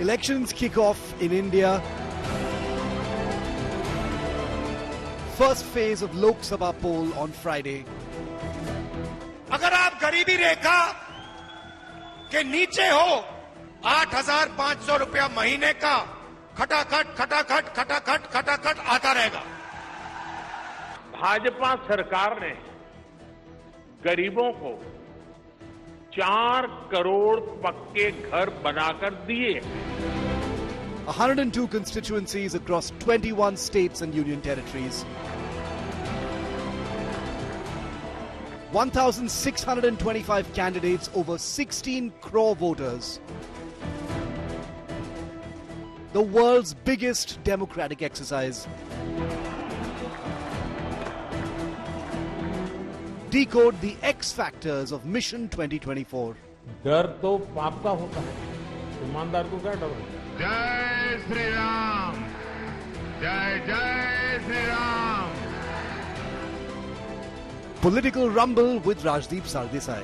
Elections kick off in India. First phase of Lok Sabha poll on Friday. अगर आप गरीबी रेखा के नीचे हो 8,500 रुपया महीने का खटाखट खटाखट खटाखट खटाखट आता रहेगा। भाजपा सरकार ने गरीबों को 4 करोड़ पक्के घर बनाकर दिए। 102 constituencies across 21 states and union territories. 1,625 candidates, over 16 crore voters. The world's biggest democratic exercise. Decode the X factors of Mission 2024. डर तो पाप का होता है, ईमानदार को क्या डर होता है? जय श्री राम, जय जय Shri Ram. Political Rumble with Rajdeep Sardesai.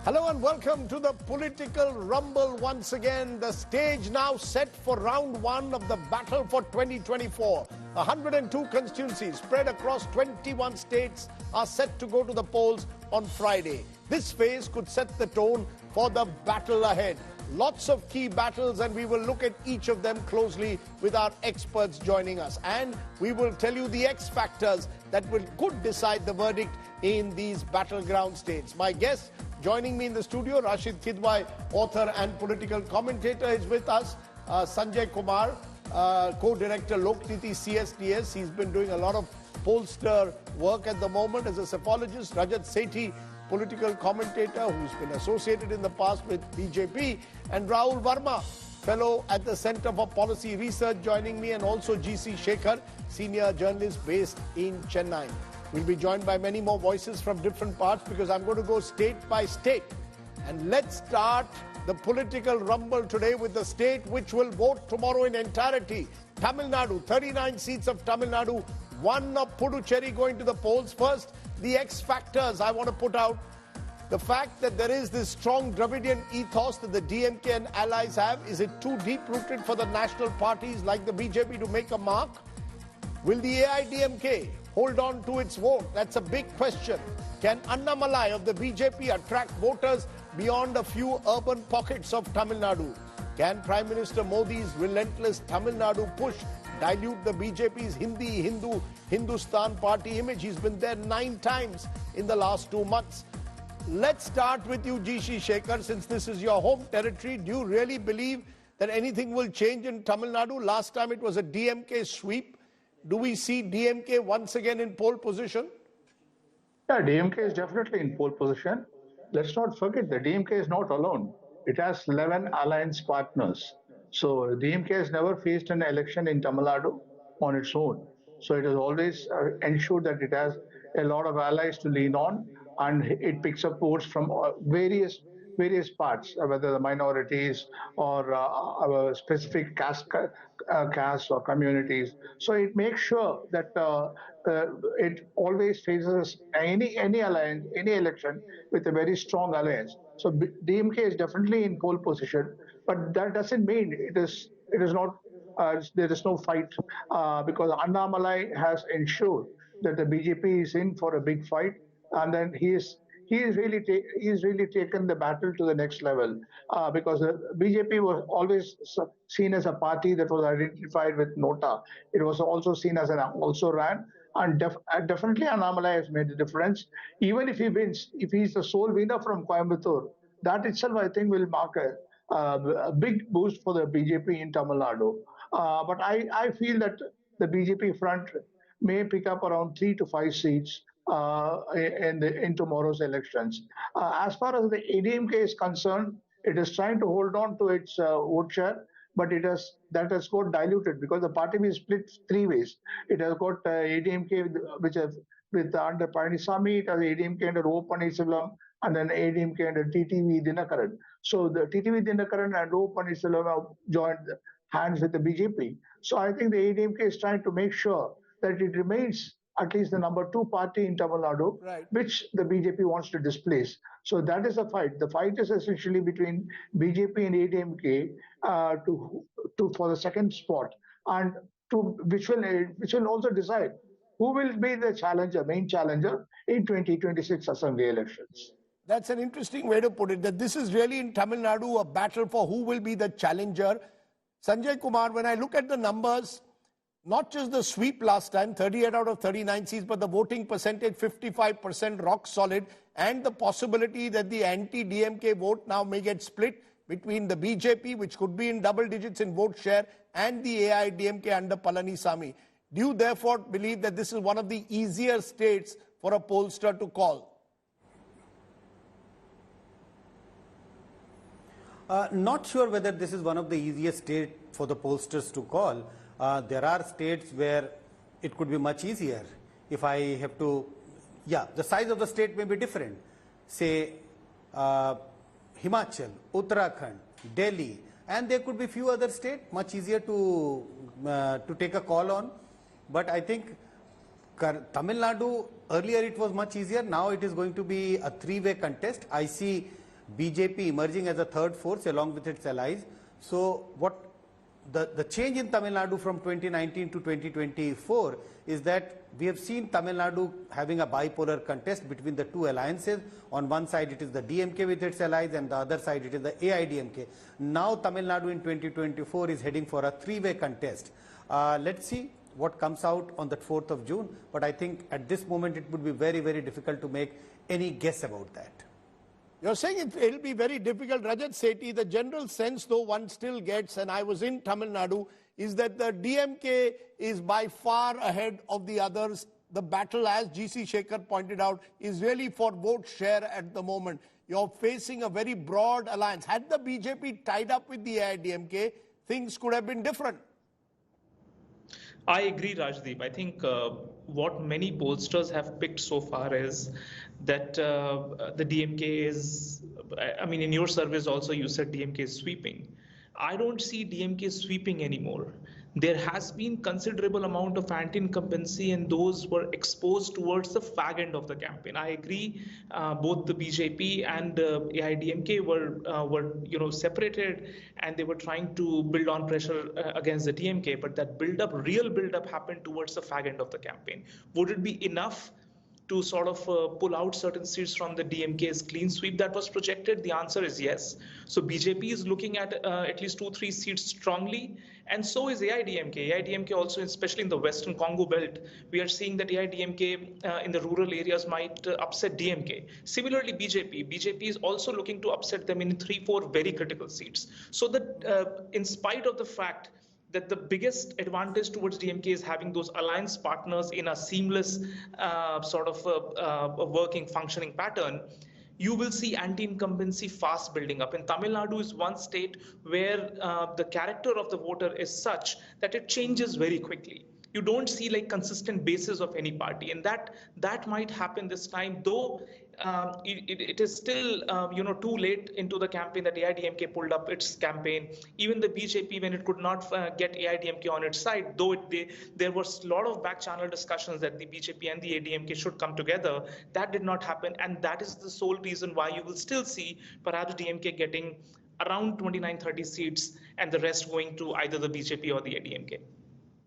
Hello and welcome to the Political Rumble once again. The stage now set for round one of the battle for 2024. 102 constituencies spread across 21 states are set to go to the polls on Friday. This phase could set the tone for the battle ahead. Lots of key battles, and we will look at each of them closely with our experts joining us. And we will tell you the X factors that could decide the verdict in these battleground states. My guest joining me in the studio, Rashid Kidwai, author and political commentator, is with us. Sanjay Kumar, co-director Lokniti CSDS. He's been doing a lot of pollster work at the moment as a psephologist. Rajat Sethi, political commentator who's been associated in the past with BJP, and Rahul Verma, fellow at the Center for Policy Research, joining me, and also GC Shekhar, senior journalist based in Chennai. We'll be joined by many more voices from different parts because I'm going to go state by state. And let's start the political rumble today with the state which will vote tomorrow in entirety. Tamil Nadu, 39 seats of Tamil Nadu, one of Puducherry going to the polls. First, the X factors I want to put out. The fact that there is this strong Dravidian ethos that the DMK and allies have, is it too deep-rooted for the national parties like the BJP to make a mark? Will the AIDMK hold on to its vote? That's a big question. Can Annamalai of the BJP attract voters beyond a few urban pockets of Tamil Nadu? Can Prime Minister Modi's relentless Tamil Nadu push dilute the BJP's Hindi, Hindu, Hindustan party image? He's been there 9 times in the last 2 months. Let's start with you, GC Shekhar, since this is your home territory. Do you really believe that anything will change in Tamil Nadu? Last time it was a DMK sweep. Do we see DMK once again in pole position? Yeah, DMK is definitely in pole position. Let's not forget that DMK is not alone. It has 11 alliance partners. So DMK has never faced an election in Tamil Nadu on its own. So it has always ensured that it has a lot of allies to lean on, and it picks up votes from various parts, whether the minorities or specific castes or communities. So it makes sure that it always faces any alliance, any election with a very strong alliance. So DMK is definitely in pole position, but that doesn't mean it is not. There is no fight because Annamalai has ensured that the BJP is in for a big fight, and then he's really taken the battle to the next level because the BJP was always seen as a party that was identified with Nota. It was also seen as an also ran, and definitely Annamalai has made a difference. Even if he wins, if he's the sole winner from Coimbatore, that itself I think will mark a big boost for the BJP in Tamil Nadu. But I feel that the BJP front may pick up around 3 to 5 seats in tomorrow's elections. As far as the ADMK is concerned, it is trying to hold on to its vote share, but that has got diluted because the party is split 3 ways. It has got ADMK, which is with under Palaniswamy, it has ADMK under O Pannirselvam, and then ADMK under TTV Dinakaran. So the TTV Dinakaran and O Pannirselvam have joined hands with the BJP. So I think the ADMK is trying to make sure that it remains at least the number 2 party in Tamil Nadu, Right. which the BJP wants to displace. So that is a fight. The fight is essentially between BJP and ADMK for the second spot, and which will also decide who will be the challenger, main challenger in 2026 assembly elections. That's an interesting way to put it, that this is really in Tamil Nadu a battle for who will be the challenger. Sanjay Kumar, when I look at the numbers, not just the sweep last time, 38 out of 39 seats, but the voting percentage, 55% rock solid, and the possibility that the anti-DMK vote now may get split between the BJP, which could be in double digits in vote share, and the AIDMK under Palanisamy. Do you therefore believe that this is one of the easier states for a pollster to call? Not sure whether this is one of the easiest states for the pollsters to call. There are states where it could be much easier. If I have to, the size of the state may be different. Say Himachal, Uttarakhand, Delhi, and there could be few other states much easier to take a call on. But I think Tamil Nadu, earlier it was much easier. Now it is going to be a three-way contest. I see BJP emerging as a third force along with its allies. So what the change in Tamil Nadu from 2019 to 2024 is that we have seen Tamil Nadu having a bipolar contest between the two alliances. On one side it is the DMK with its allies, and the other side it is the AIDMK. Now Tamil Nadu in 2024 is heading for a three-way contest. Let's see what comes out on the 4th of June. But I think at this moment it would be very, very difficult to make any guess about that. You're saying it'll be very difficult. Rajat Sethi, the general sense though one still gets, and I was in Tamil Nadu, is that the DMK is by far ahead of the others. The battle, as GC Shekhar pointed out, is really for vote share at the moment. You're facing a very broad alliance. Had the BJP tied up with the AIDMK, things could have been different. I agree, Rajdeep. I think what many pollsters have picked so far is that the DMK is, I mean, in your surveys also you said DMK is sweeping. I don't see DMK sweeping anymore. There has been considerable amount of anti-incumbency, and those were exposed towards the fag end of the campaign. I agree, both the BJP and AIDMK were separated, and they were trying to build on pressure against the DMK. But that real build-up happened towards the fag end of the campaign. Would it be enough to sort of pull out certain seats from the DMK's clean sweep that was projected? The answer is yes. So BJP is looking at least 2-3 seats strongly, and so is AIDMK. AIDMK also, especially in the Western Congo belt, we are seeing that AIDMK in the rural areas might upset DMK. Similarly, BJP is also looking to upset them in 3-4 very critical seats. So that in spite of the fact that the biggest advantage towards DMK is having those alliance partners in a seamless working, functioning pattern, you will see anti-incumbency fast building up. And Tamil Nadu is one state where the character of the voter is such that it changes very quickly. You don't see like consistent basis of any party, and that might happen this time, though it is still too late into the campaign that AIDMK pulled up its campaign. Even the BJP, when it could not get AIDMK on its side, though there was a lot of back channel discussions that the BJP and the ADMK should come together, that did not happen, and that is the sole reason why you will still see perhaps DMK getting around 29-30 seats and the rest going to either the BJP or the ADMK.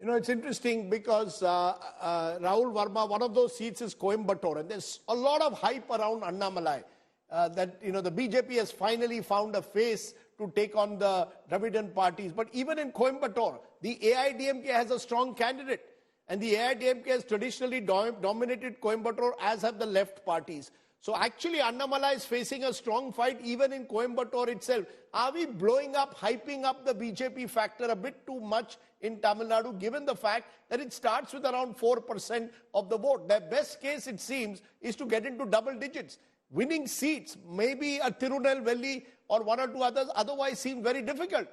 You know, it's interesting because Rahul Verma, one of those seats is Coimbatore, and there's a lot of hype around Annamalai that, the BJP has finally found a face to take on the Dravidian parties. But even in Coimbatore, the AIDMK has a strong candidate, and the AIDMK has traditionally dominated Coimbatore, as have the left parties. So actually, Annamalai is facing a strong fight even in Coimbatore itself. Are we blowing up, hyping up the BJP factor a bit too much in Tamil Nadu, given the fact that it starts with around 4% of the vote? Their best case, it seems, is to get into double digits. Winning seats, maybe a Tirunelveli or one or two others, otherwise seem very difficult.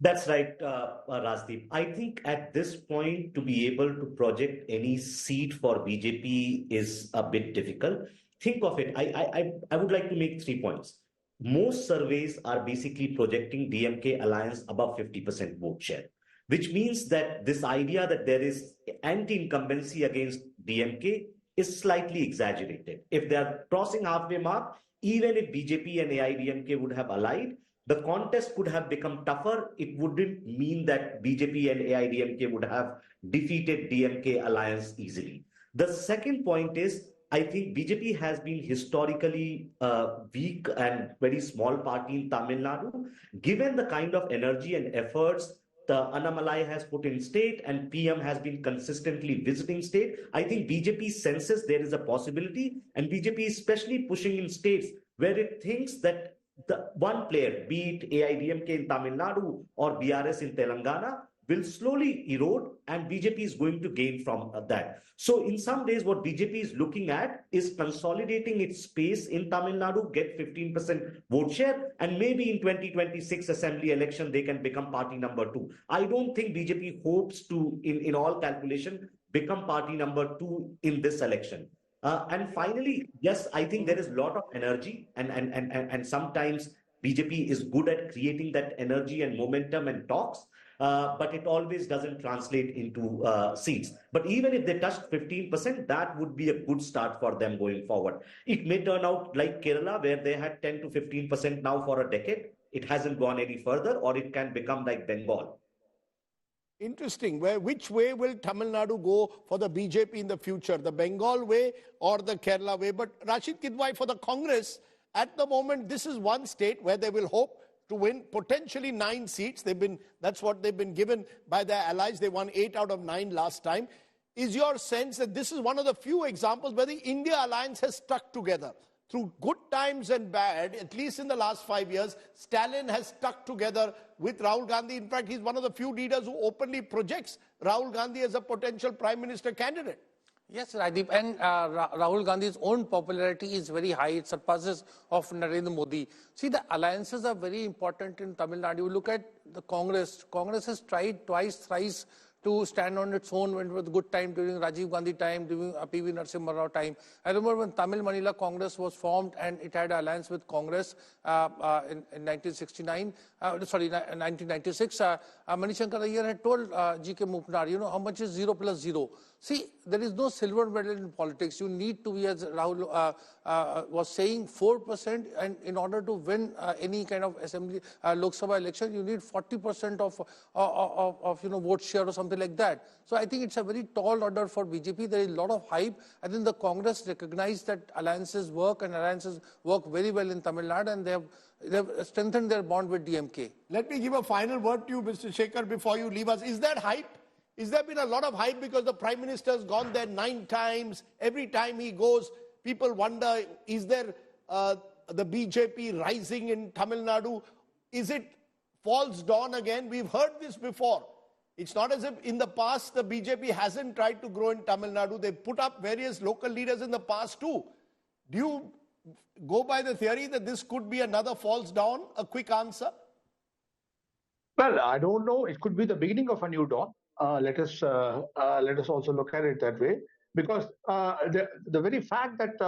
That's right, Rajdeep. I think at this point, to be able to project any seat for BJP is a bit difficult. Think of it. I would like to make 3 points. Most surveys are basically projecting DMK alliance above 50% vote share, which means that this idea that there is anti-incumbency against DMK is slightly exaggerated. If they are crossing halfway mark, even if BJP and AIDMK would have allied, the contest could have become tougher. It wouldn't mean that BJP and AIDMK would have defeated DMK alliance easily. The second point is, I think BJP has been historically weak and very small party in Tamil Nadu. Given the kind of energy and efforts the Annamalai has put in state and PM has been consistently visiting state, I think BJP senses there is a possibility, and BJP is especially pushing in states where it thinks that the one player, be it AIDMK in Tamil Nadu or BRS in Telangana, will slowly erode, and BJP is going to gain from that. So in some ways, what BJP is looking at is consolidating its space in Tamil Nadu, get 15% vote share, and maybe in 2026 assembly election, they can become party number 2. I don't think BJP hopes to, in all calculation, become party number 2 in this election. And finally, yes, I think there is a lot of energy, and sometimes BJP is good at creating that energy and momentum and talks. But it always doesn't translate into seats. But even if they touched 15%, that would be a good start for them going forward. It may turn out like Kerala, where they had 10 to 15% now for a decade. It hasn't gone any further, or it can become like Bengal. Interesting. Which way will Tamil Nadu go for the BJP in the future? The Bengal way or the Kerala way? But Rashid Kidwai, for the Congress, at the moment, this is one state where they will hope to win potentially 9 seats. That's what they've been given by their allies. They won 8 out of 9 last time. Is your sense that this is one of the few examples where the India alliance has stuck together? Through good times and bad, at least in the last 5 years, Stalin has stuck together with Rahul Gandhi. In fact, he's one of the few leaders who openly projects Rahul Gandhi as a potential prime minister candidate. Yes, Rajdeep, and Rahul Gandhi's own popularity is very high. It surpasses of Narendra Modi. See, the alliances are very important in Tamil Nadu. You look at the Congress. Congress has tried twice, thrice to stand on its own when it was good time during Rajiv Gandhi time, during PV Narasimha Rao time. I remember when Tamil Manila Congress was formed and it had an alliance with Congress in 1969, 1996. Manishankar Iyer had told G.K. Mupnar, you know, how much is 0 plus 0? See, there is no silver medal in politics. You need to be, as Rahul was saying, 4%, and in order to win any kind of assembly, Lok Sabha election, you need 40% of vote share or something like that. So I think it's a very tall order for BJP. There is a lot of hype. I think the Congress recognized that alliances work, and alliances work very well in Tamil Nadu, and they have strengthened their bond with DMK. Let me give a final word to you, Mr. Shekhar, before you leave us. Is that hype? Is there been a lot of hype because the Prime Minister has gone there 9 times? Every time he goes, people wonder, is there the BJP rising in Tamil Nadu? Is it false dawn again? We've heard this before. It's not as if in the past the BJP hasn't tried to grow in Tamil Nadu. They've put up various local leaders in the past too. Do you go by the theory that this could be another false dawn? A quick answer? Well, I don't know. It could be the beginning of a new dawn. Let us also look at it that way, because the very fact that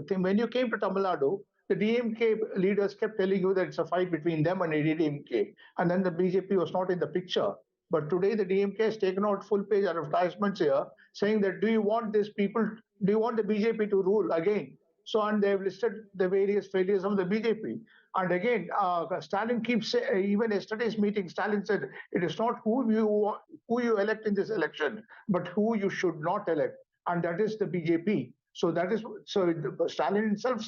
when you came to Tamil Nadu, the DMK leaders kept telling you that it's a fight between them and ADMK, and then the BJP was not in the picture. But today the DMK has taken out full-page advertisements here saying that do you want the BJP to rule again? So, and they've listed the various failures of the BJP. And again, Stalin keeps saying, even yesterday's meeting, Stalin said, it is not who you elect in this election, but who you should not elect. And that is the BJP. So Stalin himself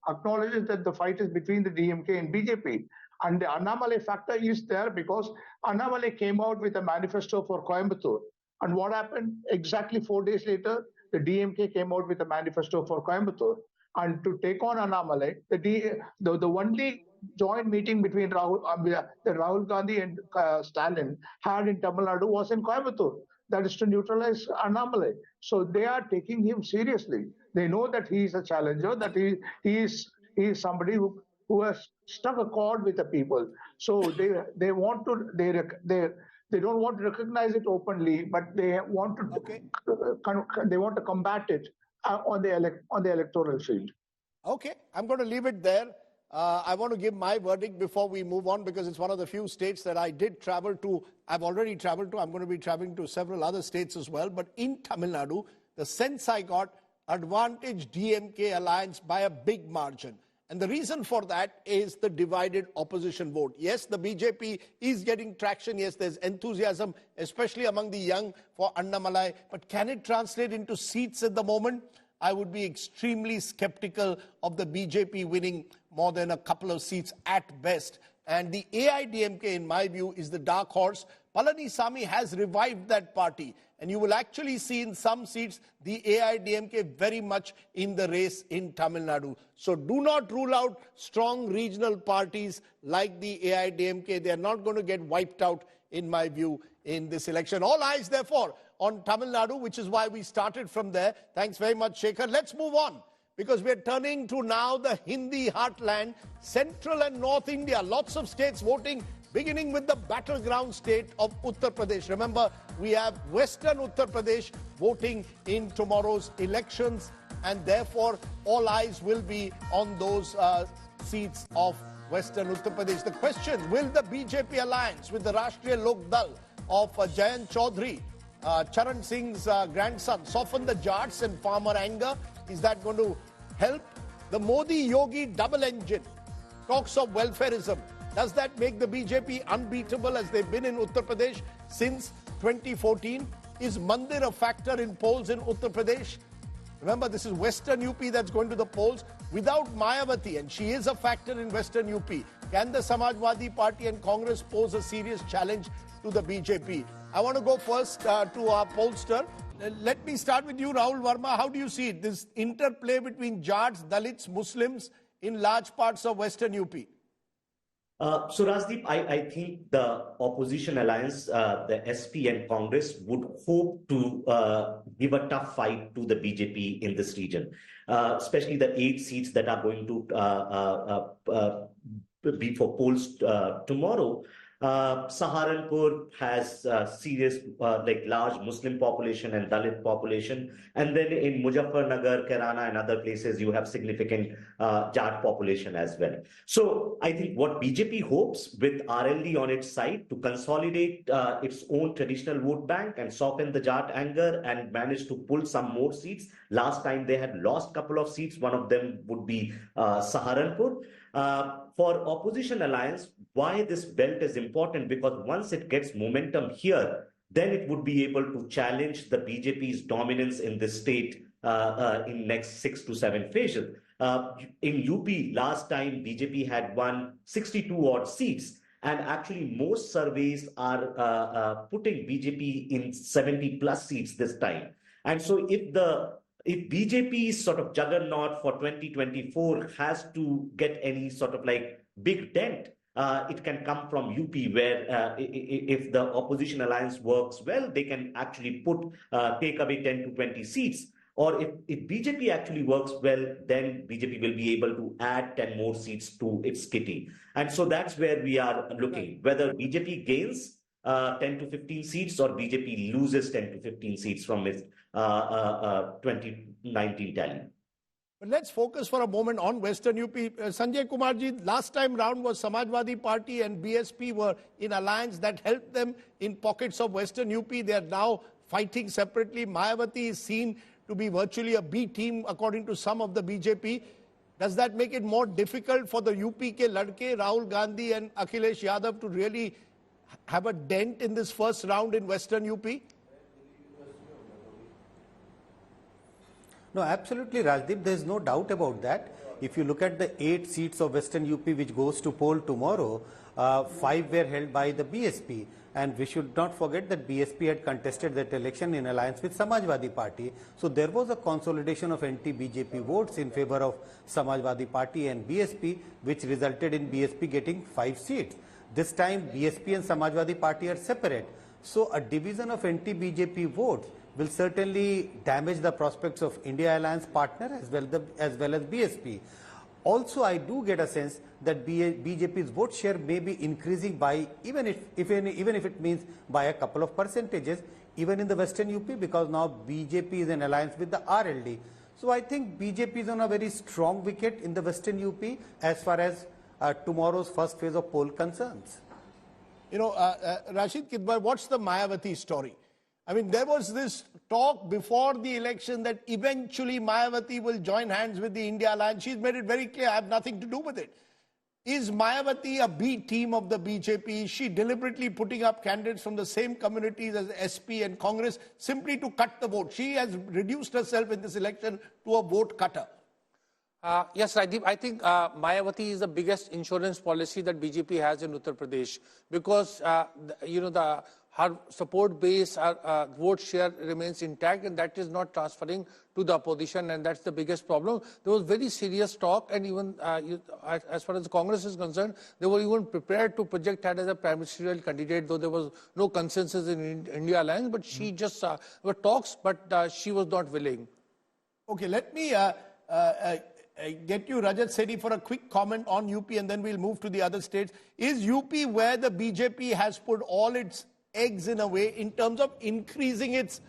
acknowledges that the fight is between the DMK and BJP. And the Annamalai factor is there because Annamalai came out with a manifesto for Coimbatore. And what happened? Exactly 4 days later, the DMK came out with a manifesto for Coimbatore. And to take on Annamalai, the only joint meeting between Rahul Gandhi and Stalin had in Tamil Nadu was in Coimbatore. That is to neutralize Annamalai. So they are taking him seriously. They know that he is a challenger, that he is somebody who has struck a chord with the people. So they don't want to recognize it openly, but they want to combat it on the electoral field. Okay, I'm going to leave it there. I want to give my verdict before we move on, because it's one of the few states that I did travel to. I've already traveled to. I'm going to be traveling to several other states as well. But in Tamil Nadu, the sense I got, advantage DMK alliance by a big margin. And the reason for that is the divided opposition vote. Yes, the BJP is getting traction. Yes, there's enthusiasm, especially among the young, for Annamalai. But can it translate into seats at the moment? I would be extremely skeptical of the BJP winning more than a couple of seats at best. And the AIDMK, in my view, is the dark horse. Palanisamy has revived that party. And you will actually see in some seats the AIDMK very much in the race in Tamil Nadu. So do not rule out strong regional parties like the AIDMK. They are not going to get wiped out, in my view, in this election. All eyes, therefore, on Tamil Nadu, which is why we started from there. Thanks very much, Shekhar. Let's move on, because we're turning to now the Hindi heartland, Central and North India. Lots of states voting, beginning with the battleground state of Uttar Pradesh. Remember, we have Western Uttar Pradesh voting in tomorrow's elections, and therefore all eyes will be on those seats of Western Uttar Pradesh. The question, will the BJP alliance with the Rashtriya Lok Dal of Jayant Chaudhary, Charan Singh's grandson, soften the Jats and farmer anger? Is that going to help? The Modi-Yogi double engine talks of welfareism. Does that make the BJP unbeatable as they've been in Uttar Pradesh since 2014? Is Mandir a factor in polls in Uttar Pradesh? Remember, this is Western UP that's going to the polls. Without Mayawati, and she is a factor in Western UP, can the Samajwadi Party and Congress pose a serious challenge to the BJP? I want to go first to our pollster. Let me start with you, Rahul Verma. How do you see it, this interplay between Jats, Dalits, Muslims in large parts of Western UP? So Rajdeep, I think the opposition alliance, the SP and Congress, would hope to give a tough fight to the BJP in this region, especially the 8 seats that are going to be for polls tomorrow. Saharanpur has serious, large Muslim population and Dalit population. And then in Muzaffarnagar, Kairana and other places, you have significant Jat population as well. So I think what BJP hopes, with RLD on its side, to consolidate its own traditional vote bank and soften the Jat anger and manage to pull some more seats. Last time they had lost a couple of seats. One of them would be Saharanpur. For opposition alliance, why this belt is important? Because once it gets momentum here, then it would be able to challenge the BJP's dominance in this state in next 6 to 7 phases. In UP, last time BJP had won 62 odd seats, and actually most surveys are putting BJP in 70 plus seats this time. And so if BJP's sort of juggernaut for 2024 has to get any sort of big dent, it can come from UP, where if the opposition alliance works well, they can actually take away 10 to 20 seats. Or if BJP actually works well, then BJP will be able to add 10 more seats to its kitty. And so that's where we are looking, whether BJP gains 10 to 15 seats or BJP loses 10 to 15 seats from its 2019 tally. But let's focus for a moment on Western UP. Sanjay Kumarji, last time round was Samajwadi Party and BSP were in alliance that helped them in pockets of Western UP. They are now fighting separately. Mayawati is seen to be virtually a B team according to some of the BJP. Does that make it more difficult for the UP ke ladke, Rahul Gandhi and Akhilesh Yadav, to really have a dent in this first round in Western UP? No, absolutely, Rajdeep. There is no doubt about that. If you look at the 8 seats of Western UP which goes to poll tomorrow, 5 were held by the BSP. And we should not forget that BSP had contested that election in alliance with Samajwadi Party. So there was a consolidation of anti-BJP votes in favor of Samajwadi Party and BSP, which resulted in BSP getting 5 seats. This time BSP and Samajwadi Party are separate. So a division of anti-BJP votes will certainly damage the prospects of India Alliance partner as well as BSP. Also, I do get a sense that BJP's vote share may be increasing by, even if it means by a couple of percentages, even in the Western UP, because now BJP is in alliance with the RLD. So I think BJP is on a very strong wicket in the Western UP as far as tomorrow's first phase of poll concerns. You know, Rashid Kidwai, what's the Mayawati story? I mean, there was this talk before the election that eventually Mayawati will join hands with the India Alliance. She's made it very clear, I have nothing to do with it. Is Mayawati a B team of the BJP? Is she deliberately putting up candidates from the same communities as SP and Congress simply to cut the vote? She has reduced herself in this election to a vote cutter. Yes, Rajdeep, I think Mayawati is the biggest insurance policy that BJP has in Uttar Pradesh because, her support base, her vote share remains intact, and that is not transferring to the opposition, and that's the biggest problem. There was very serious talk, and even as far as the Congress is concerned, they were even prepared to project her as a prime ministerial candidate, though there was no consensus in India Alliance, but she just were talks, but she was not willing. Okay, let me get you, Rajat Sethi, for a quick comment on UP, and then we'll move to the other states. Is UP where the BJP has put all its eggs in a way in terms of increasing its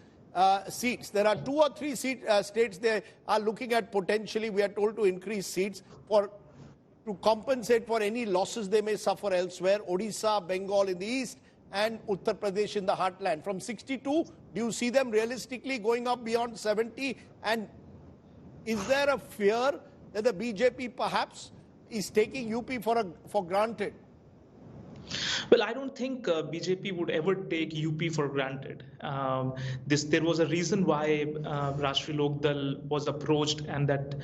seats? There are 2 or 3 states they are looking at potentially, we are told, to increase seats to compensate for any losses they may suffer elsewhere. Odisha, Bengal in the east, and Uttar Pradesh in the heartland. From 62, do you see them realistically going up beyond 70? And is there a fear that the BJP perhaps is taking UP for granted? Well, I don't think BJP would ever take UP for granted. There was a reason why Rashtriya Lok Dal was approached, and that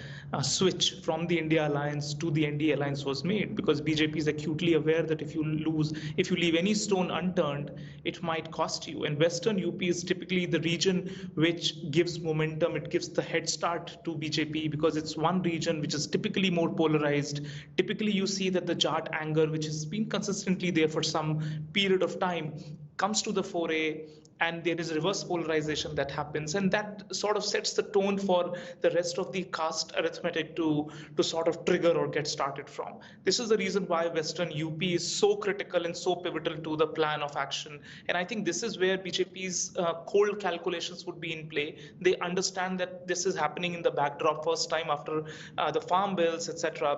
switch from the India Alliance to the NDA Alliance was made, because BJP is acutely aware that if you leave any stone unturned, it might cost you. And Western UP is typically the region which gives momentum, it gives the head start to BJP, because it's one region which is typically more polarized. Typically, you see that the Jat anger, which has been consistently there for some period of time, comes to the foray, and there is reverse polarization that happens, and that sort of sets the tone for the rest of the caste arithmetic to sort of trigger or get started from. This is the reason why Western UP is so critical and so pivotal to the plan of action, and I think this is where BJP's cold calculations would be in play. They understand that this is happening in the backdrop first time after the farm bills, etc.,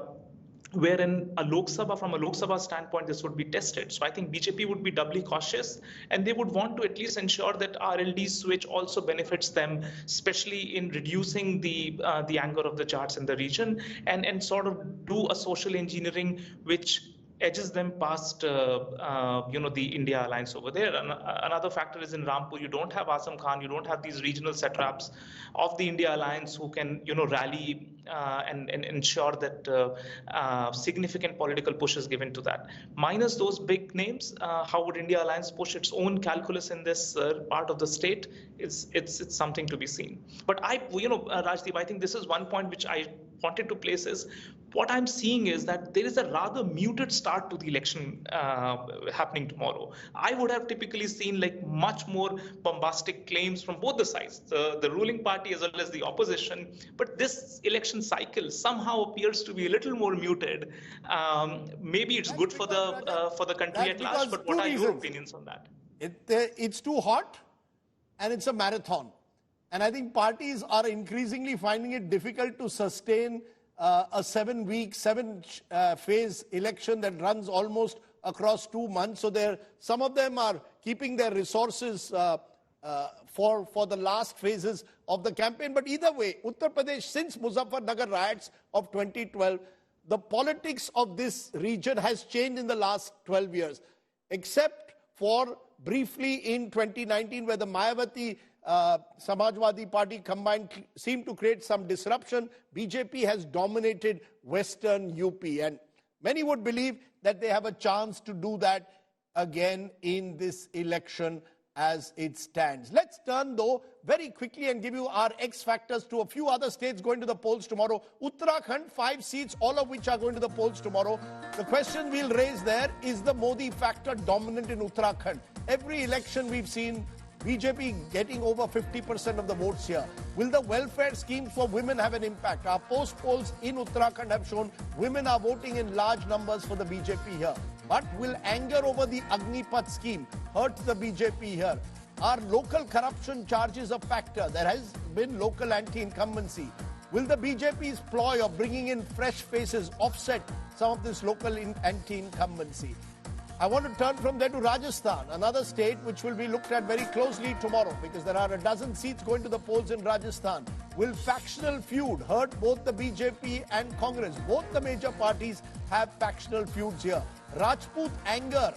wherein from a Lok Sabha standpoint, this would be tested. So I think BJP would be doubly cautious, and they would want to at least ensure that RLD switch also benefits them, especially in reducing the anger of the Jats in the region, and sort of do a social engineering which edges them past the India Alliance over there. And another factor is in Rampur, you don't have Azam Khan, you don't have these regional satraps of the India Alliance who can rally and ensure that significant political push is given to that. Minus those big names, how would India Alliance push its own calculus in this part of the state? It's something to be seen. But Rajdeep, I think this is one point which I wanted to place is, what I'm seeing is that there is a rather muted start to the election happening tomorrow. I would have typically seen like much more bombastic claims from both the sides, the ruling party as well as the opposition. But this election cycle somehow appears to be a little more muted. Maybe it's good for the country at large, but what are your opinions on that? It's too hot, and it's a marathon. And I think parties are increasingly finding it difficult to sustain a 7-phase election that runs almost across 2 months. So some of them are keeping their resources for the last phases of the campaign. But either way, Uttar Pradesh, since Muzaffarnagar riots of 2012, the politics of this region has changed in the last 12 years, except for briefly in 2019, where the Mayawati Samajwadi Party combined seemed to create some disruption. BJP has dominated Western UP, and many would believe that they have a chance to do that again in this election as it stands. Let's turn, though, very quickly and give you our X factors to a few other states going to the polls tomorrow. Uttarakhand, 5 seats, all of which are going to the polls tomorrow. The question we'll raise there is the Modi factor dominant in Uttarakhand. Every election we've seen BJP getting over 50% of the votes here. Will the welfare schemes for women have an impact? Our post polls in Uttarakhand have shown women are voting in large numbers for the BJP here. But will anger over the Agnipath scheme hurt the BJP here? Are local corruption charges a factor? There has been local anti-incumbency. Will the BJP's ploy of bringing in fresh faces offset some of this local anti-incumbency? I want to turn from there to Rajasthan, another state which will be looked at very closely tomorrow because there are a dozen seats going to the polls in Rajasthan. Will factional feud hurt both the BJP and Congress? Both the major parties have factional feuds here. Rajput anger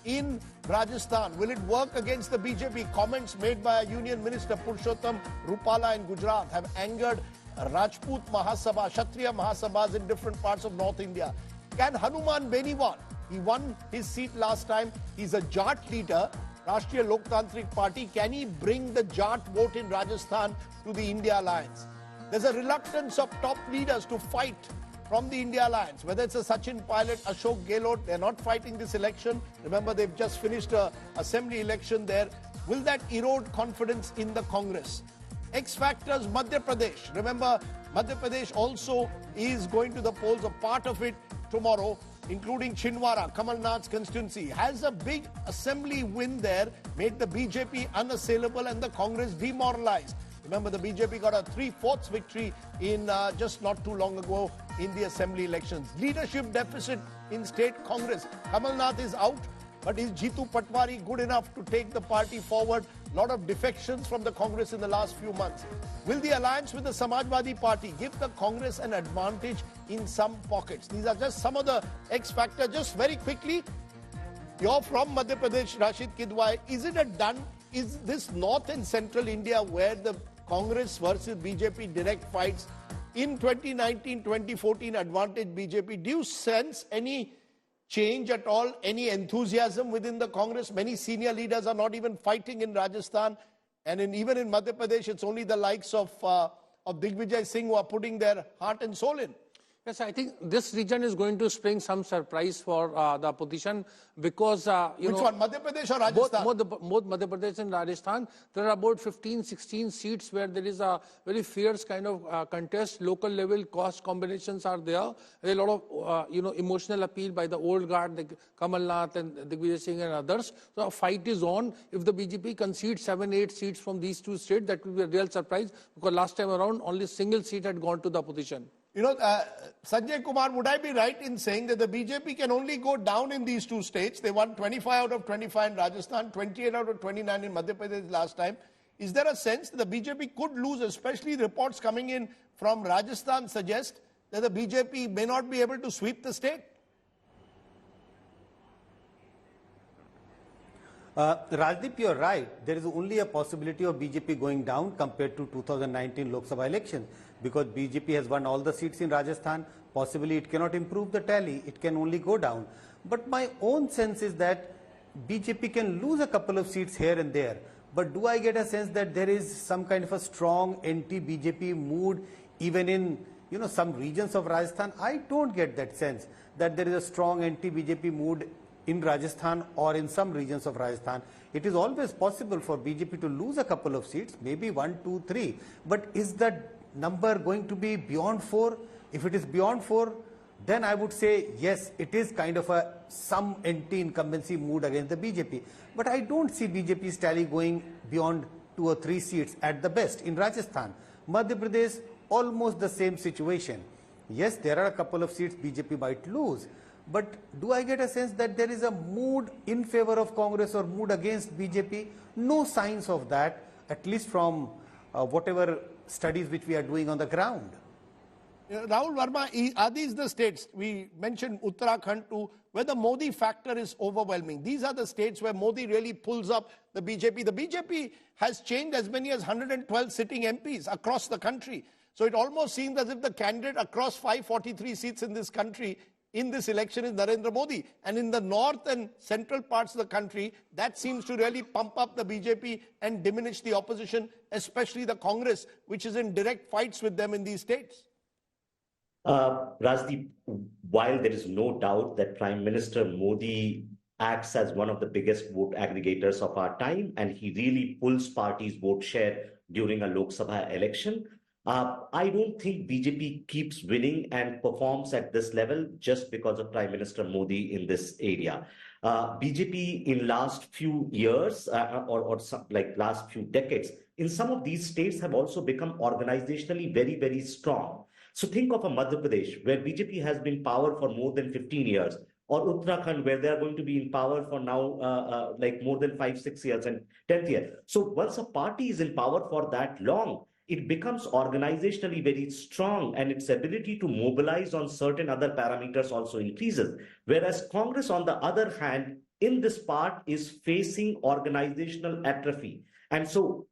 in Rajasthan, will it work against the BJP? Comments made by Union Minister Purushottam Rupala in Gujarat have angered Rajput Mahasabha, Kshatriya Mahasabhas in different parts of North India. Can Hanuman Beniwan, he won his seat last time, he's a Jat leader, Rashtriya Loktantrik Party, can he bring the Jat vote in Rajasthan to the India Alliance? There's a reluctance of top leaders to fight from the India Alliance, whether it's a Sachin Pilot, Ashok Gehlot, they're not fighting this election. Remember, they've just finished an assembly election there. Will that erode confidence in the Congress? X factors, Madhya Pradesh. Remember, Madhya Pradesh also is going to the polls, a part of it tomorrow, including Chhindwara, Kamal Nath's constituency. Has a big assembly win there made the BJP unassailable and the Congress demoralized? Remember, the BJP got a 3/4 victory in just not too long ago in the assembly elections. Leadership deficit in state Congress. Kamal Nath is out, but is Jitu Patwari good enough to take the party forward? A lot of defections from the Congress in the last few months. Will the alliance with the Samajwadi Party give the Congress an advantage in some pockets? These are just some of the X factors. Just very quickly, you're from Madhya Pradesh, Rashid Kidwai. Is it a done? Is this North and Central India where the Congress versus BJP direct fights in 2019, 2014 advantage BJP? Do you sense any change at all, any enthusiasm within the Congress? Many senior leaders are not even fighting in Rajasthan, and even in Madhya Pradesh, it's only the likes of Digvijay Singh who are putting their heart and soul in. Yes, I think this region is going to spring some surprise for the opposition because, Which one, Madhya Pradesh or Rajasthan? Both Madhya Pradesh and Rajasthan. There are about 15, 16 seats where there is a very fierce kind of contest. Local level cost combinations are there. There are a lot of, emotional appeal by the old guard, like Kamal Nath and Digvijay Singh and others. So a fight is on. If the BJP concedes 7, 8 seats from these two states, that will be a real surprise because last time around, only a single seat had gone to the opposition. Sanjay Kumar, would I be right in saying that the BJP can only go down in these two states? They won 25 out of 25 in Rajasthan, 28 out of 29 in Madhya Pradesh last time. Is there a sense that the BJP could lose, especially reports coming in from Rajasthan suggest that the BJP may not be able to sweep the state? Rajdeep, you're right. There is only a possibility of BJP going down compared to 2019 Lok Sabha election because BJP has won all the seats in Rajasthan. Possibly it cannot improve the tally. It can only go down. But my own sense is that BJP can lose a couple of seats here and there. But do I get a sense that there is some kind of a strong anti-BJP mood even in some regions of Rajasthan? I don't get that sense that there is a strong anti-BJP mood in Rajasthan or in some regions of Rajasthan. It is always possible for BJP to lose a couple of seats, maybe 1, 2, 3. But is that number going to be beyond 4? If it is beyond 4, then I would say, yes, it is kind of some anti-incumbency mood against the BJP. But I don't see BJP's tally going beyond 2 or 3 seats at the best in Rajasthan. Madhya Pradesh, almost the same situation. Yes, there are a couple of seats BJP might lose. But do I get a sense that there is a mood in favor of Congress or mood against BJP? No signs of that, at least from whatever studies which we are doing on the ground. Rahul Verma, are these the states, we mentioned Uttarakhand too, where the Modi factor is overwhelming? These are the states where Modi really pulls up the BJP. The BJP has changed as many as 112 sitting MPs across the country. So it almost seems as if the candidate across 543 seats in this country in this election is Narendra Modi. And in the north and central parts of the country, that seems to really pump up the BJP and diminish the opposition, especially the Congress, which is in direct fights with them in these states. Rajdeep, while there is no doubt that Prime Minister Modi acts as one of the biggest vote aggregators of our time, and he really pulls parties' vote share during a Lok Sabha election, I don't think BJP keeps winning and performs at this level just because of Prime Minister Modi in this area. BJP in last few years or last few decades in some of these states have also become organizationally very, very strong. So think of a Madhya Pradesh, where BJP has been in power for more than 15 years, or Uttarakhand, where they are going to be in power for now like more than 5-6 years and 10th year. So once a party is in power for that long, it becomes organizationally very strong, and its ability to mobilize on certain other parameters also increases. Whereas Congress, on the other hand, in this part is facing organizational atrophy. And so,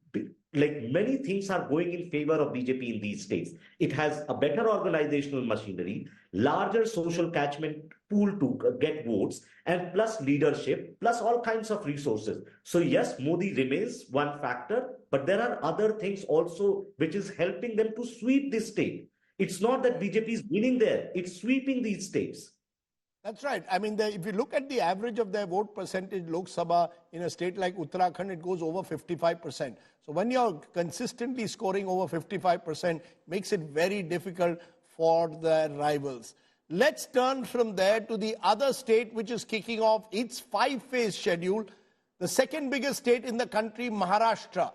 like, many things are going in favor of BJP in these states. It has a better organizational machinery, larger social catchment pool to get votes, and plus leadership, plus all kinds of resources. So yes, Modi remains one factor, but there are other things also which is helping them to sweep this state. It's not that BJP is winning there, it's sweeping these states. That's right. I mean, if you look at the average of their vote percentage, Lok Sabha, in a state like Uttarakhand, it goes over 55%. So when you're consistently scoring over 55%, makes it very difficult for their rivals. Let's turn from there to the other state which is kicking off its 5-phase schedule, the second biggest state in the country, Maharashtra.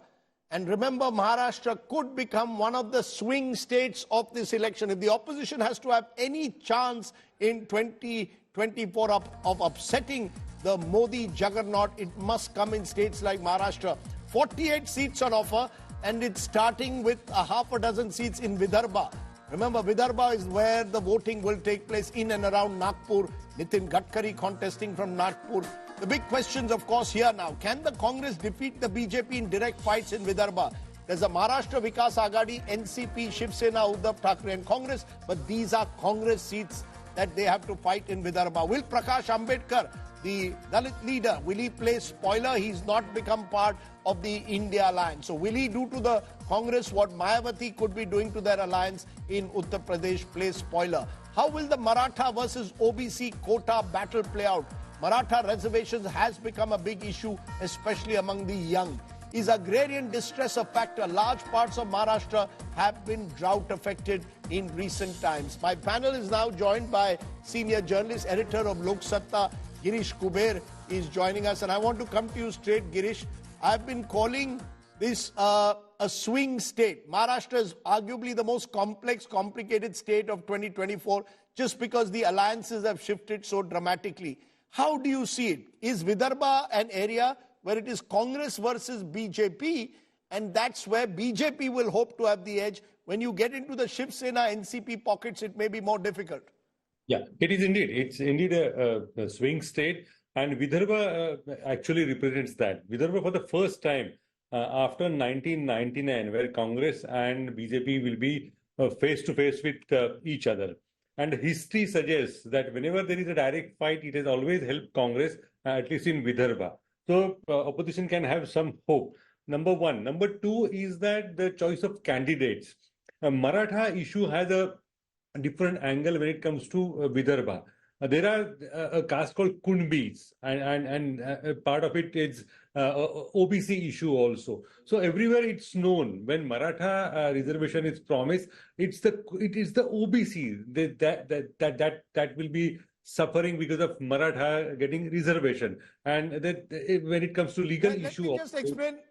And remember, Maharashtra could become one of the swing states of this election. If the opposition has to have any chance in 2024 of upsetting the Modi juggernaut, it must come in states like Maharashtra. 48 seats on offer, and it's starting with a half a dozen seats in Vidarbha. Remember, Vidarbha is where the voting will take place, in and around Nagpur. Nitin Gadkari contesting from Nagpur. The big questions, of course, here now. Can the Congress defeat the BJP in direct fights in Vidarbha? There's a Maharashtra Vikas Aghadi, NCP, Shiv Sena, Uddhav Thackeray and Congress. But these are Congress seats that they have to fight in Vidarbha. Will Prakash Ambedkar, the Dalit leader, will he play spoiler? He's not become part of the India alliance. So will he do to the Congress what Mayawati could be doing to their alliance in Uttar Pradesh, play spoiler? How will the Maratha versus OBC quota battle play out? Maratha reservations has become a big issue, especially among the young. Is agrarian distress a factor? Large parts of Maharashtra have been drought affected in recent times. My panel is now joined by senior journalist, editor of Lok Satta, Girish Kuber is joining us. And I want to come to you straight, Girish. I've been calling this a swing state. Maharashtra is arguably the most complex, complicated state of 2024 just because the alliances have shifted so dramatically. How do you see it? Is Vidarbha an area where it is Congress versus BJP, and that's where BJP will hope to have the edge? When you get into the Shiv Sena NCP pockets, it may be more difficult. Yeah, it is indeed. It's indeed a swing state, and Vidarbha actually represents that. Vidarbha, for the first time after 1999, where Congress and BJP will be face to face with each other. And history suggests that whenever there is a direct fight, it has always helped Congress, at least in Vidarbha. So opposition can have some hope. Number one. Number two is that the choice of candidates. Maratha issue has a different angle when it comes to Vidarbha. There are a caste called Kunbis, and part of it is OBC issue also. So everywhere it's known when Maratha reservation is promised, it is the OBC that will be suffering because of Maratha getting reservation. And that when it comes to legal issue,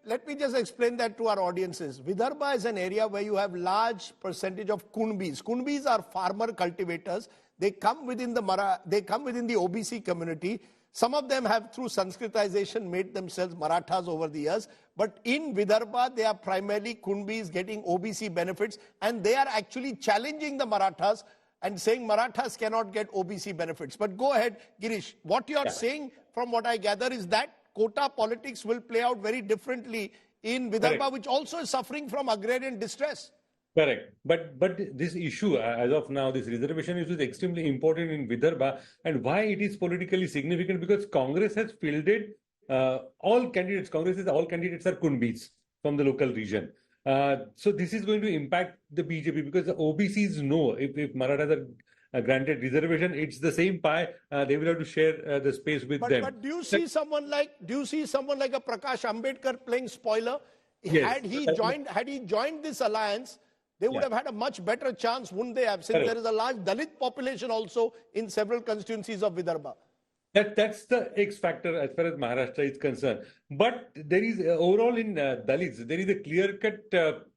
let me just explain that to our audiences. Vidarbha is an area where you have large percentage of Kunbis. Kunbis are farmer cultivators. They come within the OBC community. Some of them have, through Sanskritization, made themselves Marathas over the years. But in Vidarbha, they are primarily Kunbis getting OBC benefits, and they are actually challenging the Marathas and saying Marathas cannot get OBC benefits. But go ahead, Girish. What you are saying, from what I gather, is that quota politics will play out very differently in Vidarbha, correct, which also is suffering from agrarian distress. Correct. But this issue, as of now, this reservation issue is extremely important in Vidarbha. And why it is politically significant? Because Congress has fielded all candidates. Congress says all candidates are Kunbis from the local region. So this is going to impact the BJP because the OBCs know if Marathas are granted reservation, it's the same pie. They will have to share the space with them. But do you see someone like a Prakash Ambedkar playing spoiler? Yes. Had he joined this alliance, they would have had a much better chance, wouldn't they have? Since there is a large Dalit population also in several constituencies of Vidarbha. That's the X factor as far as Maharashtra is concerned. But there is overall in Dalits, there is a clear-cut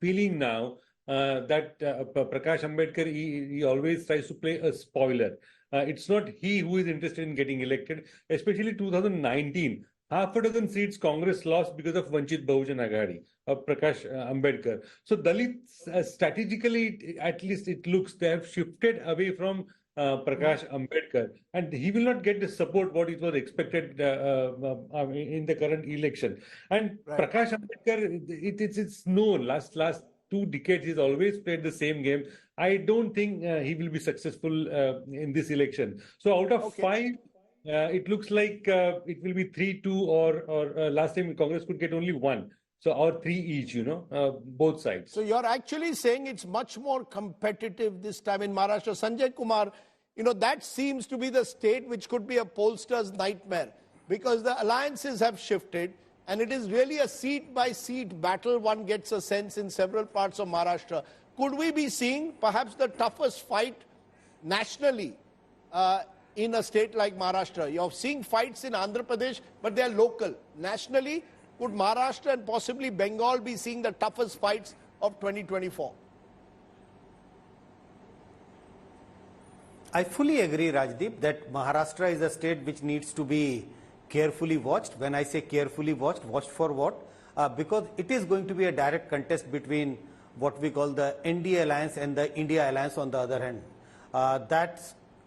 feeling now that Prakash Ambedkar, he always tries to play a spoiler. It's not he who is interested in getting elected, especially 2019. Half a dozen seats Congress lost because of Vanchit Bahujan Aghadi of Prakash Ambedkar. So Dalits, strategically, at least it looks, they have shifted away from Prakash Ambedkar, and he will not get the support what it was expected in the current election. And Prakash Ambedkar, it's known, last 2 decades he's always played the same game. I don't think he will be successful in this election. So out of 5, it looks like it will be 3-2, or last time Congress could get only 1. So or 3 each, both sides. So you're actually saying it's much more competitive this time in Maharashtra. Sanjay Kumar, that seems to be the state which could be a pollster's nightmare, because the alliances have shifted and it is really a seat-by-seat battle. One gets a sense in several parts of Maharashtra. Could we be seeing perhaps the toughest fight nationally in a state like Maharashtra? You're seeing fights in Andhra Pradesh, but they're local. Nationally, could Maharashtra and possibly Bengal be seeing the toughest fights of 2024? I fully agree, Rajdeep, that Maharashtra is a state which needs to be carefully watched. When I say carefully watched for what? Because it is going to be a direct contest between what we call the NDA alliance and the India alliance on the other hand. That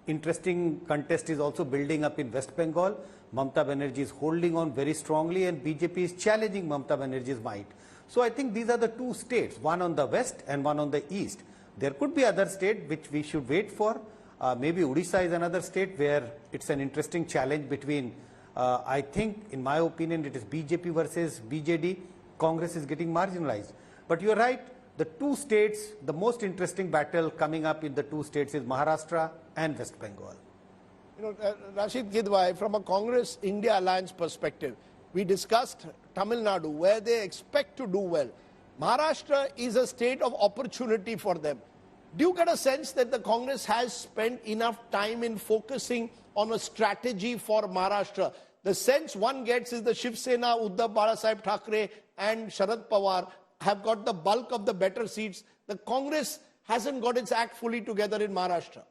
interesting contest is also building up in West Bengal. Mamata Banerjee is holding on very strongly and BJP is challenging Mamata Banerjee's might. So I think these are the 2 states, one on the west and one on the east. There could be other state which we should wait for. Maybe Odisha is another state where it's an interesting challenge between, I think, in my opinion, it is BJP versus BJD. Congress is getting marginalized. But you're right, the 2 states, the most interesting battle coming up in the 2 states is Maharashtra and West Bengal. Rashid Gidwai, from a Congress India alliance perspective, we discussed Tamil Nadu, where they expect to do well. Maharashtra is a state of opportunity for them. Do you get a sense that the Congress has spent enough time in focusing on a strategy for Maharashtra? The sense one gets is the Shiv Sena, Uddhav Balasaheb Thackeray and Sharad Pawar have got the bulk of the better seats. The Congress hasn't got its act fully together in Maharashtra.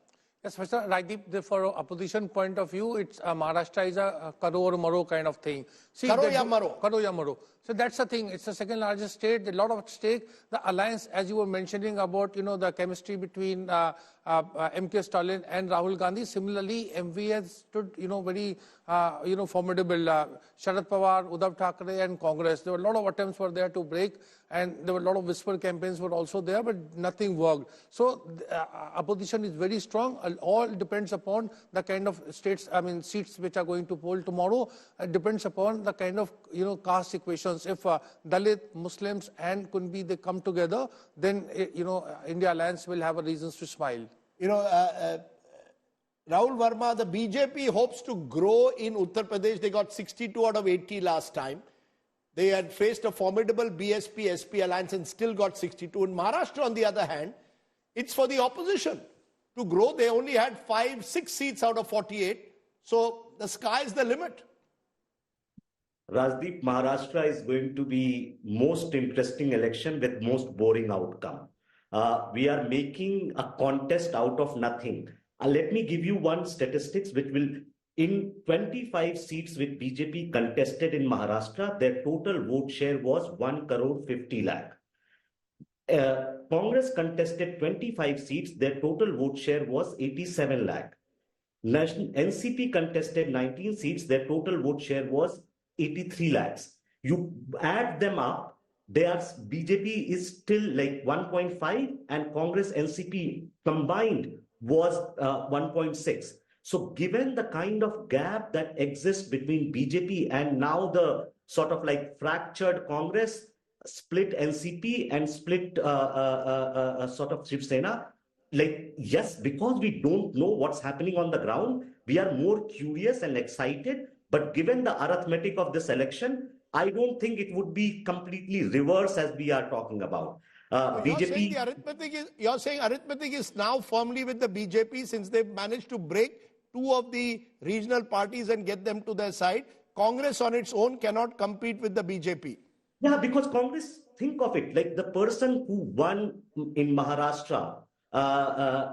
Yes, Mr. Rajdeep, for opposition point of view, it's Maharashtra is a karo or maro kind of thing. See, karo ya maro. Karo ya maro. So that's the thing. It's the second largest state. A lot of stake. The alliance, as you were mentioning about, the chemistry between M.K. Stalin and Rahul Gandhi. Similarly, MV has stood, very, formidable. Sharad Pawar, Uddhav Thackeray and Congress. There were a lot of attempts were there to break, and there were a lot of whisper campaigns were also there, but nothing worked. So opposition is very strong. All depends upon the kind of seats which are going to poll tomorrow. It depends upon the kind of, caste equations. If Dalit, Muslims and Kunbi, they come together, then, India Alliance will have a reasons to smile. Rahul Verma, the BJP hopes to grow in Uttar Pradesh. They got 62 out of 80 last time. They had faced a formidable BSP-SP alliance and still got 62. In Maharashtra, on the other hand, it's for the opposition to grow. They only had 6 seats out of 48. So the sky is the limit. Rajdeep, Maharashtra is going to be most interesting election with most boring outcome. We are making a contest out of nothing. Let me give you one statistics which will, in 25 seats with BJP contested in Maharashtra, their total vote share was 1 crore 50 lakh. Congress contested 25 seats, their total vote share was 87 lakh. NCP contested 19 seats, their total vote share was 83 lakhs. You add them up, BJP is still like 1.5 and Congress NCP combined was 1.6. So given the kind of gap that exists between BJP and now the sort of like fractured Congress, split NCP and split sort of Shiv Sena, yes, because we don't know what's happening on the ground, we are more curious and excited. But given the arithmetic of this election, I don't think it would be completely reverse as we are talking about. BJP. You're saying arithmetic is now firmly with the BJP since they've managed to break two of the regional parties and get them to their side. Congress on its own cannot compete with the BJP. Yeah, because Congress, think of it, like the person who won in Maharashtra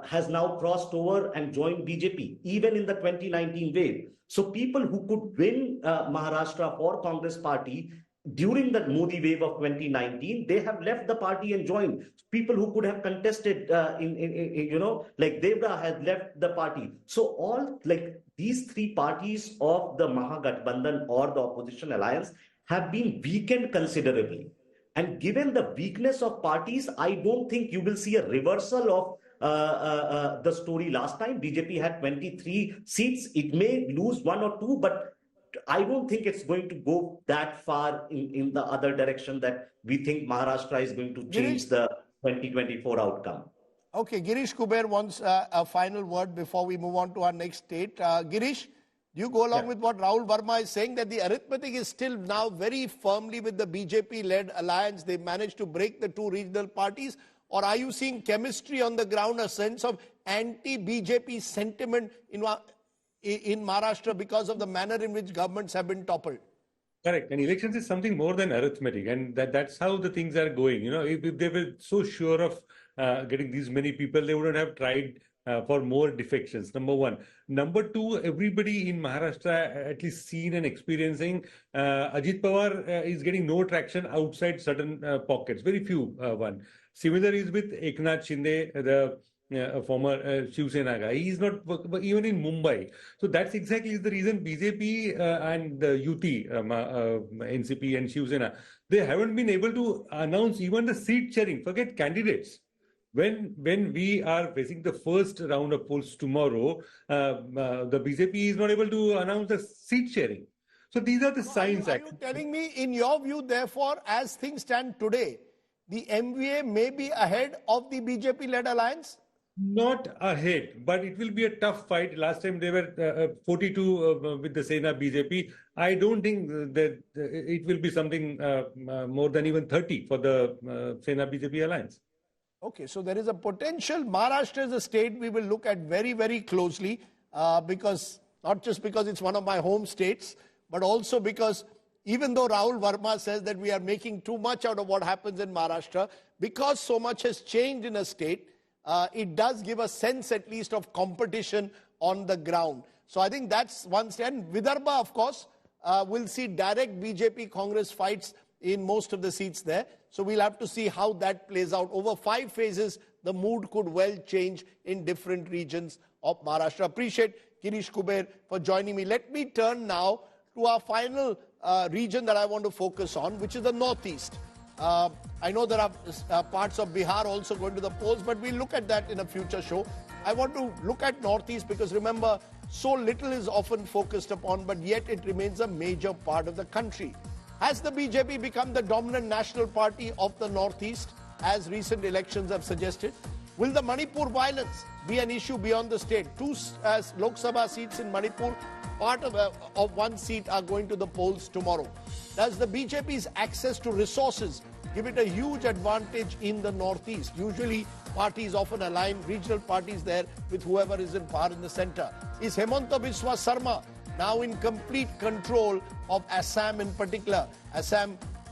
has now crossed over and joined BJP, even in the 2019 wave. So people who could win Maharashtra for Congress party during the Modi wave of 2019, they have left the party and joined. People who could have contested like Devra has left the party. So all like these three parties of the Mahagathbandhan or the opposition alliance have been weakened considerably. And given the weakness of parties, I don't think you will see a reversal of the story last time. BJP had 23 seats. It may lose one or two, but I don't think it's going to go that far in the other direction that we think Maharashtra is going to change the 2024 outcome. Okay, Girish Kuber wants a final word before we move on to our next state. Girish, do you go along with what Rahul Verma is saying, that the arithmetic is still now very firmly with the BJP-led alliance? They've managed to break the two regional parties. Or are you seeing chemistry on the ground, a sense of anti-BJP sentiment in Maharashtra because of the manner in which governments have been toppled? Correct. And elections is something more than arithmetic. And that's how the things are going. If they were so sure of getting these many people, they wouldn't have tried for more defections, number one. Number two, everybody in Maharashtra, at least seen and experiencing, Ajit Pawar is getting no traction outside certain pockets, very few one. Similar is with Eknath Shinde, the former Shiv Sena guy. He is not even in Mumbai. So that's exactly the reason BJP and the UT, NCP and Shiv Sena, they haven't been able to announce even the seat sharing. Forget candidates. When we are facing the first round of polls tomorrow, the BJP is not able to announce the seat sharing. So these are the signs. Are you telling me, in your view, therefore, as things stand today, the MVA may be ahead of the BJP-led alliance? Not ahead, but it will be a tough fight. Last time they were 42 with the Sena BJP. I don't think that it will be something more than even 30 for the Sena BJP alliance. Okay, so there is a potential. Maharashtra is a state we will look at very, very closely because not just because it's one of my home states, but also because even though Rahul Verma says that we are making too much out of what happens in Maharashtra, because so much has changed in a state, it does give a sense at least of competition on the ground. So I think that's one stand. Vidarbha, of course, will see direct BJP Congress fights in most of the seats there. So we'll have to see how that plays out. Over 5 phases, the mood could well change in different regions of Maharashtra. Appreciate Girish Kuber for joining me. Let me turn now to our final region that I want to focus on, which is the Northeast. I know there are parts of Bihar also going to the polls, but we'll look at that in a future show. I want to look at Northeast because remember, so little is often focused upon, but yet it remains a major part of the country. Has the BJP become the dominant national party of the Northeast, as recent elections have suggested? Will the Manipur violence be an issue beyond the state? 2 Lok Sabha seats in Manipur, part of 1 seat are going to the polls tomorrow. Does the BJP's access to resources give it a huge advantage in the Northeast? Usually parties often align regional parties there with whoever is in power in the center. Is Hemanta Biswa Sarma now in complete control of Assam in particular?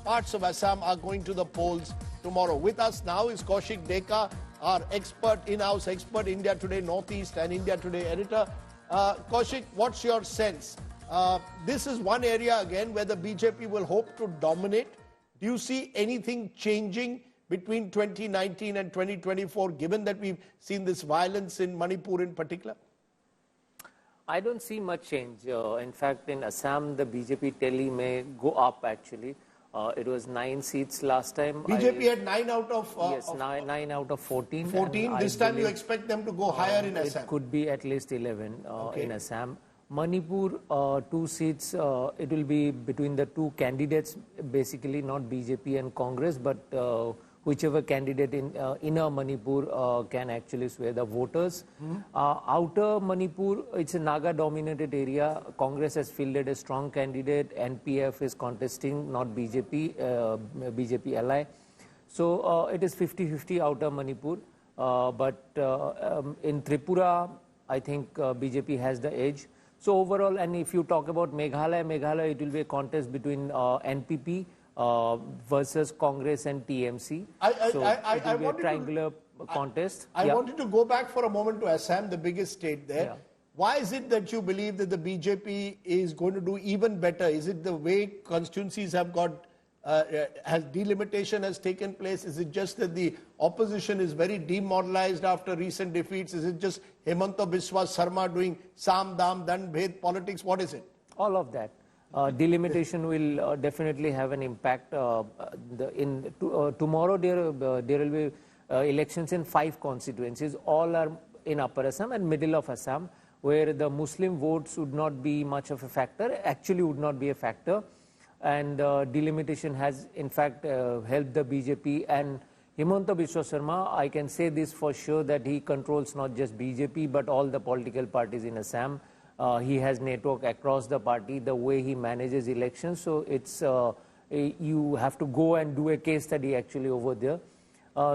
Parts of Assam are going to the polls tomorrow. With us now is Kaushik Deka, our expert, in-house expert, India Today Northeast and India Today editor. Kaushik, what's your sense? This is one area again where the BJP will hope to dominate. Do you see anything changing between 2019 and 2024, given that we've seen this violence in Manipur in particular? I don't see much change. In fact, in Assam, the BJP tally may go up actually. It was 9 seats last time. BJP had 9 out of... yes, 9 out of 14. 14. This time you expect them to go higher in Assam? It could be at least 11 in Assam. Manipur, 2 seats, it will be between the 2 candidates, basically not BJP and Congress, but whichever candidate in inner Manipur can actually sway the voters. Outer Manipur, it's a Naga-dominated area. Congress has fielded a strong candidate. NPF is contesting, not BJP, BJP ally. So it is 50-50 outer Manipur. But in Tripura, I think BJP has the edge. So overall, and if you talk about Meghalaya, it will be a contest between NPP versus Congress and TMC. It will be a triangular contest. I wanted to go back for a moment to Assam, the biggest state there. Yeah. Why is it that you believe that the BJP is going to do even better? Is it the way constituencies have got, has delimitation has taken place? Is it just that the opposition is very demoralized after recent defeats? Is it just Hemanta Biswa Sarma doing Sam, Dam, Dan, Bhed politics? What is it? All of that. Delimitation will definitely have an impact. Tomorrow there will be elections in 5 constituencies. All are in Upper Assam and middle of Assam, where the Muslim votes would not be much of a factor, actually would not be a factor. And delimitation has in fact helped the BJP and Hemanta Biswa Sarma. I can say this for sure that he controls not just BJP but all the political parties in Assam. He has network across the party, the way he manages elections. So it's you have to go and do a case study actually over there.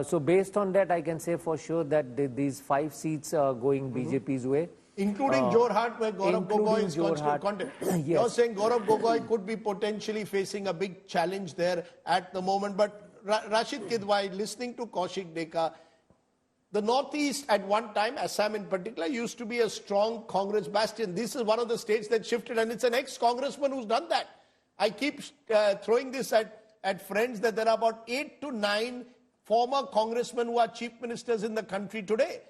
So based on that, I can say for sure that these 5 seats are going BJP's way. Including Jorhat, where Gaurav Gogoi is contesting. Yes. You're saying Gaurav Gogoi could be potentially facing a big challenge there at the moment. But Rashid Kidwai, listening to Kaushik Deka, the Northeast at one time, Assam in particular, used to be a strong Congress bastion. This is one of the states that shifted, and it's an ex-congressman who's done that. I keep throwing this at friends that there are about 8 to 9 former congressmen who are chief ministers in the country today.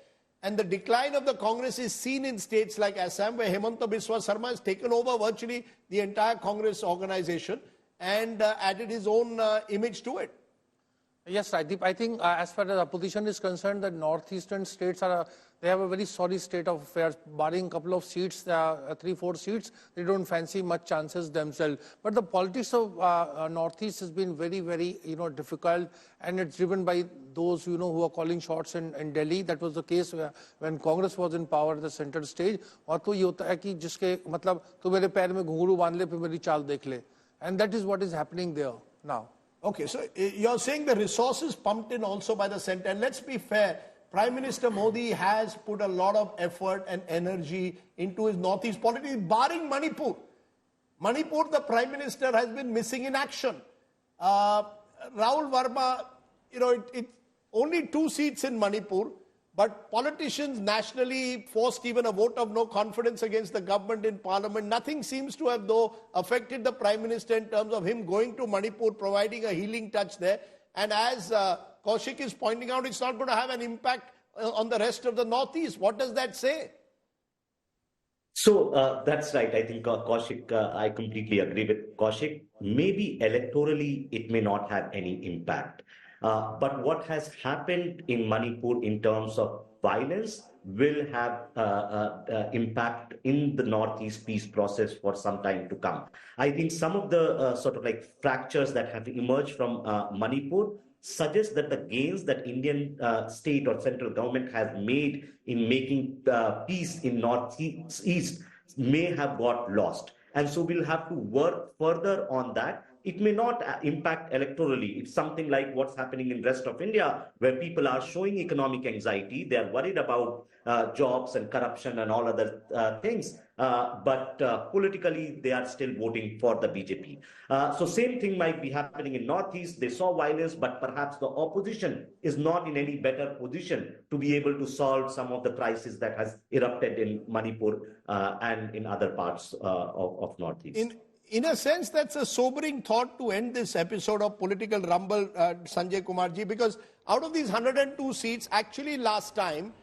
And the decline of the Congress is seen in states like Assam, where Hemanta Biswa Sarma has taken over virtually the entire Congress organization and added his own image to it. Yes, Rajdeep, I think as far as opposition is concerned, the northeastern states they have a very sorry state of affairs. Barring a couple of seats, 3-4 seats, they don't fancy much chances themselves. But the politics of northeast has been very, very difficult, and it's driven by those who are calling shots in Delhi. That was the case when Congress was in power at the center stage. और तो ये होता है कि जिसके मतलब तो मेरे पैर में घुंघरू बांध ले फिर मेरी चाल देख ले, and that is what is happening there now. Okay, so you're saying the resources pumped in also by the center. And let's be fair, Prime Minister Modi has put a lot of effort and energy into his northeast politics, barring Manipur. Manipur, the Prime Minister has been missing in action. Rahul Verma, it's only 2 seats in Manipur, but politicians nationally forced even a vote of no confidence against the government in parliament. Nothing seems to have, though, affected the Prime Minister in terms of him going to Manipur, providing a healing touch there. And as Kaushik is pointing out, it's not going to have an impact on the rest of the Northeast. What does that say? So that's right. I think Kaushik, I completely agree with Kaushik. Maybe electorally, it may not have any impact. But what has happened in Manipur in terms of violence will have impact in the Northeast peace process for some time to come. I think some of the sort of like fractures that have emerged from Manipur suggest that the gains that Indian state or central government has made in making peace in Northeast may have got lost. And so we'll have to work further on that. It may not impact electorally. It's something like what's happening in rest of India, where people are showing economic anxiety. They are worried about jobs and corruption and all other things. But politically, they are still voting for the BJP. So same thing might be happening in Northeast. They saw violence, but perhaps the opposition is not in any better position to be able to solve some of the crises that has erupted in Manipur and in other parts of Northeast. In a sense, that's a sobering thought to end this episode of Political Rumble, Sanjay Kumarji, because out of these 102 seats, actually last time,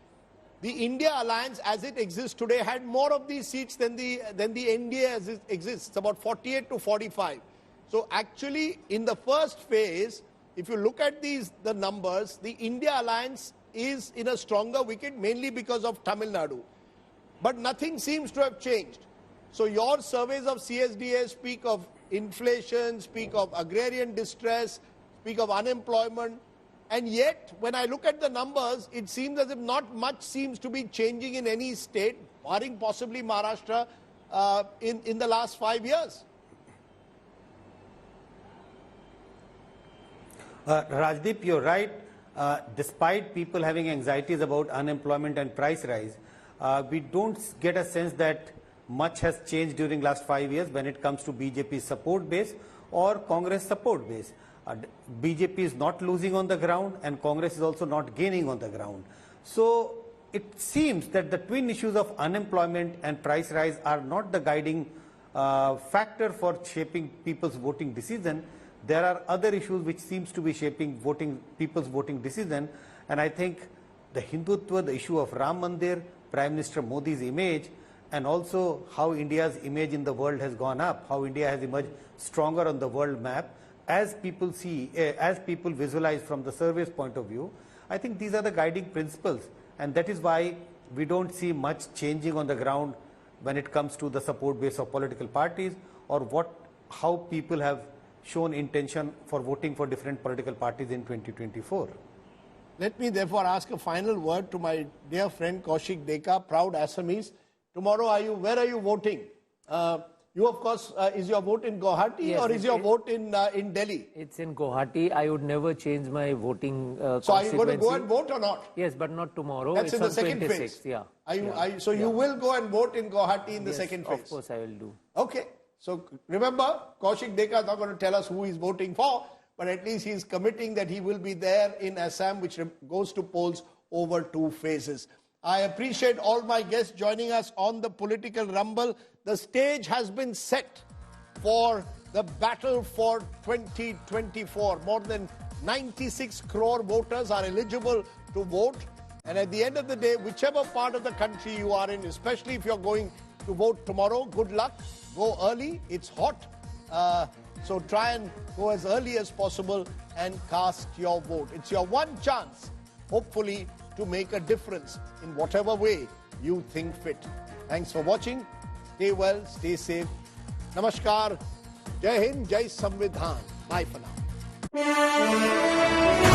the India alliance as it exists today had more of these seats than the NDA as it exists. It's about 48 to 45. So actually, in the first phase, if you look at the numbers, the India alliance is in a stronger wicket, mainly because of Tamil Nadu. But nothing seems to have changed. So your surveys of CSDA speak of inflation, speak of agrarian distress, speak of unemployment. And yet, when I look at the numbers, it seems as if not much seems to be changing in any state, barring possibly Maharashtra, in the last 5 years. Rajdeep, you're right. Despite people having anxieties about unemployment and price rise, We don't get a sense that much has changed during last 5 years when it comes to BJP's support base or Congress support base. BJP is not losing on the ground and Congress is also not gaining on the ground. So it seems that the twin issues of unemployment and price rise are not the guiding factor for shaping people's voting decision. There are other issues which seems to be shaping people's voting decision, and I think the Hindutva, the issue of Ram Mandir, Prime Minister Modi's image, and also how India's image in the world has gone up, how India has emerged stronger on the world map, as people visualize from the survey's point of view. I think these are the guiding principles, and that is why we don't see much changing on the ground when it comes to the support base of political parties or how people have shown intention for voting for different political parties in 2024. Let me therefore ask a final word to my dear friend Kaushik Deka, proud Assamese. Tomorrow, where are you voting? You, of course, is your vote in Guwahati, yes, or is your vote in Delhi? It's in Guwahati. I would never change my voting So are you going to go and vote or not? Yes, but not tomorrow. That's it's in the on second 26th, phase. Yeah. So you will go and vote in Guwahati in the second phase? Of course I will do. Okay. So remember, Kaushik Deka is not going to tell us who he's voting for, but at least he's committing that he will be there in Assam, which goes to polls over 2 phases. I appreciate all my guests joining us on the Political Rumble. The stage has been set for the battle for 2024. More than 96 crore voters are eligible to vote. And at the end of the day, whichever part of the country you are in, especially if you're going to vote tomorrow, good luck. Go early. It's hot. So try and go as early as possible and cast your vote. It's your one chance, hopefully, to make a difference in whatever way you think fit. Thanks for watching. Stay well, stay safe. Namaskar. Jai Hind, Jai Samvidhan. Bye for now.